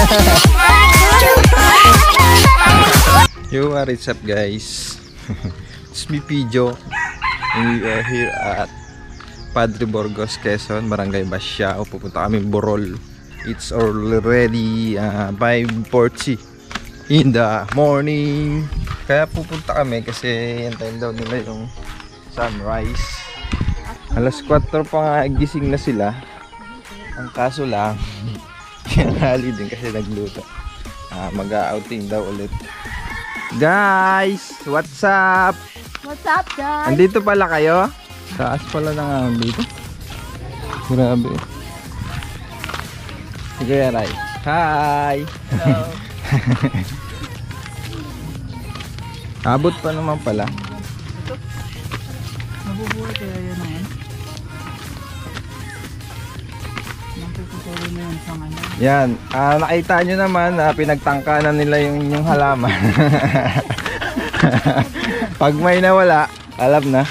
Yo, what's up guys? It's me Pijo. And we are here at Padre Burgos, Quezon, Barangay Basyao. Pupunta kami Borol. It's already 5:40 in the morning. Kaya pupunta kami kasi hintayin daw nila yung sunrise. Alas 4 pa nga gising na sila. Ang kaso lang kinahali din kasi nagluto. Mag-outing daw ulit. Guys, what's up? What's up, guys? Andito pala kayo? Taas pala na nga dito. Grabe. Sige, Ray. Hi! Hello. Abot pa naman pala. Mabubuhay kaya yun na yan. Napuputuloy na yun sa ano. Yan. Nakita nyo naman na pinagtangkanan nila yung halaman. Pag may nawala, alam na.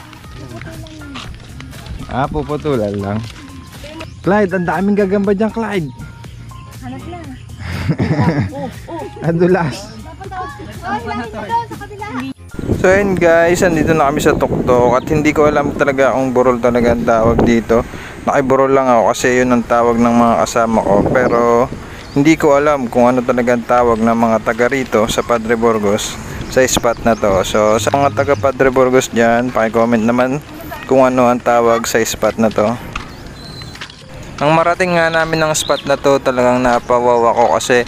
Puputulan lang. Clyde, ang daming gagamba dyan, Clyde. Hanap lang. Adulas. So yun guys, andito na kami sa tuktok at hindi ko alam talaga kung burol talaga ang tawag dito. Nakiburol lang ako kasi yun ang tawag ng mga kasama ko, pero hindi ko alam kung ano talaga ang tawag ng mga taga rito sa Padre Burgos sa spot na to. So sa mga taga Padre Burgos dyan, paki-comment naman kung ano ang tawag sa spot na to. Ang marating nga namin ng spot na to, talagang napawawa ko kasi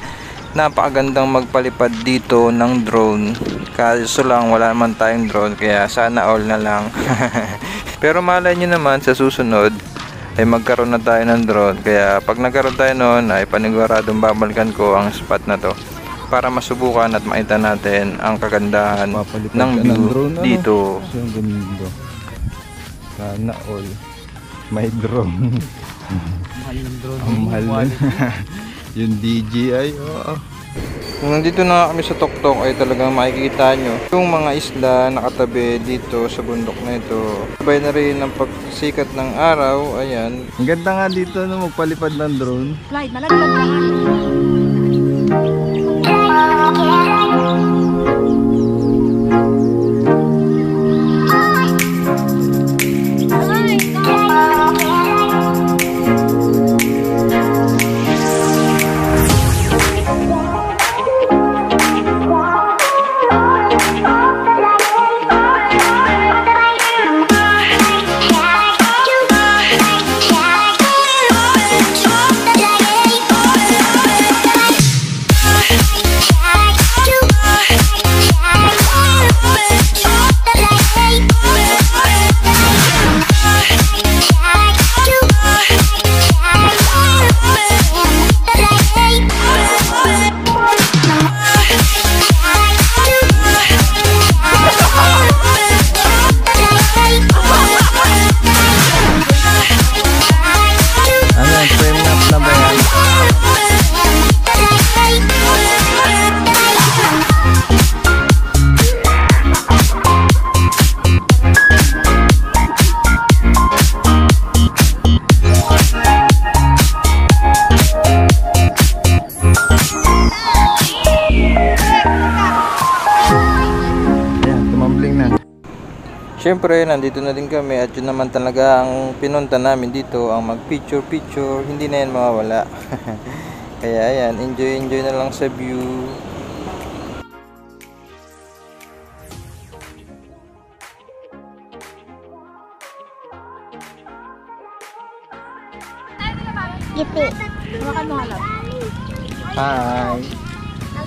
napakagandang magpalipad dito ng drone. Kaso lang wala naman tayong drone, kaya sana all na lang. Pero malay nyo naman sa susunod ay magkaroon na tayo ng drone, kaya pag nagkaroon tayo noon ay paniguradong babalikan ko ang spot na to para masubukan at makita natin ang kagandahan ng view drone, dito. Sana all may drone. Mahal ng drone. Ang mahal nun. Yung DJI. Kung nandito na kami sa tuktok ay talagang makikita nyo yung mga isla nakatabi dito sa bundok na ito. Sabay na rin ang pagsikat ng araw. Ayan. Ang ganda nga dito na magpalipad ng drone. Clyde, malaglag ka. Siyempre, nandito na din kami at yun naman talaga ang pinunta namin dito, ang mag picture, hindi na yan mawawala. Kaya ayan, enjoy na lang sa view. Gipi. Makan mo halap. Hi!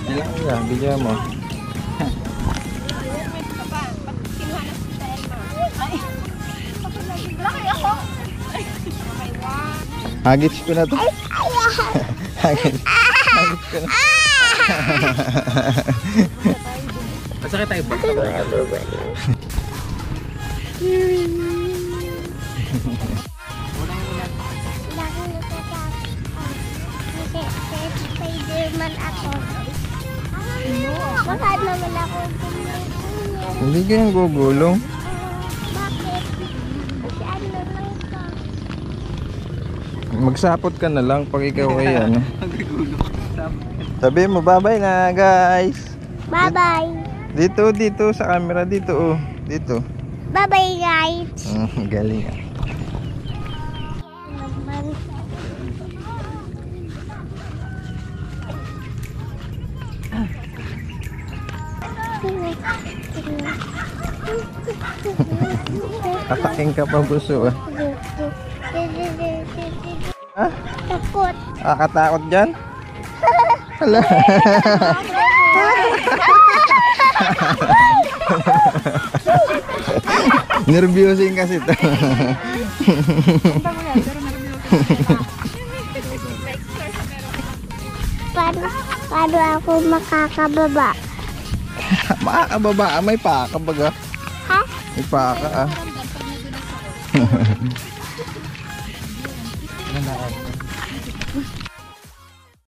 Ilang yan, bigyan mo. Hagits ko na to. Hagits ko na. Masakit tayo ba? Spiderman ako. Bakit naman ako gumulong? Hindi ka yung gugulong. Bakit? Kasi ano lang ka. Magsapot ka na lang pag ikaw ay ano. Sabi mo bye-bye na guys. Bye-bye. Dito sa camera dito oh. Dito. Bye-bye, guys. Galing ah. Ataking ka pa buso ah. Ha? Takot. Nakakatakot dyan? Hala. Nervyosing kasi ito. Paano ako makakababa? Makakababa, may paka baga. Ha? May paka ah.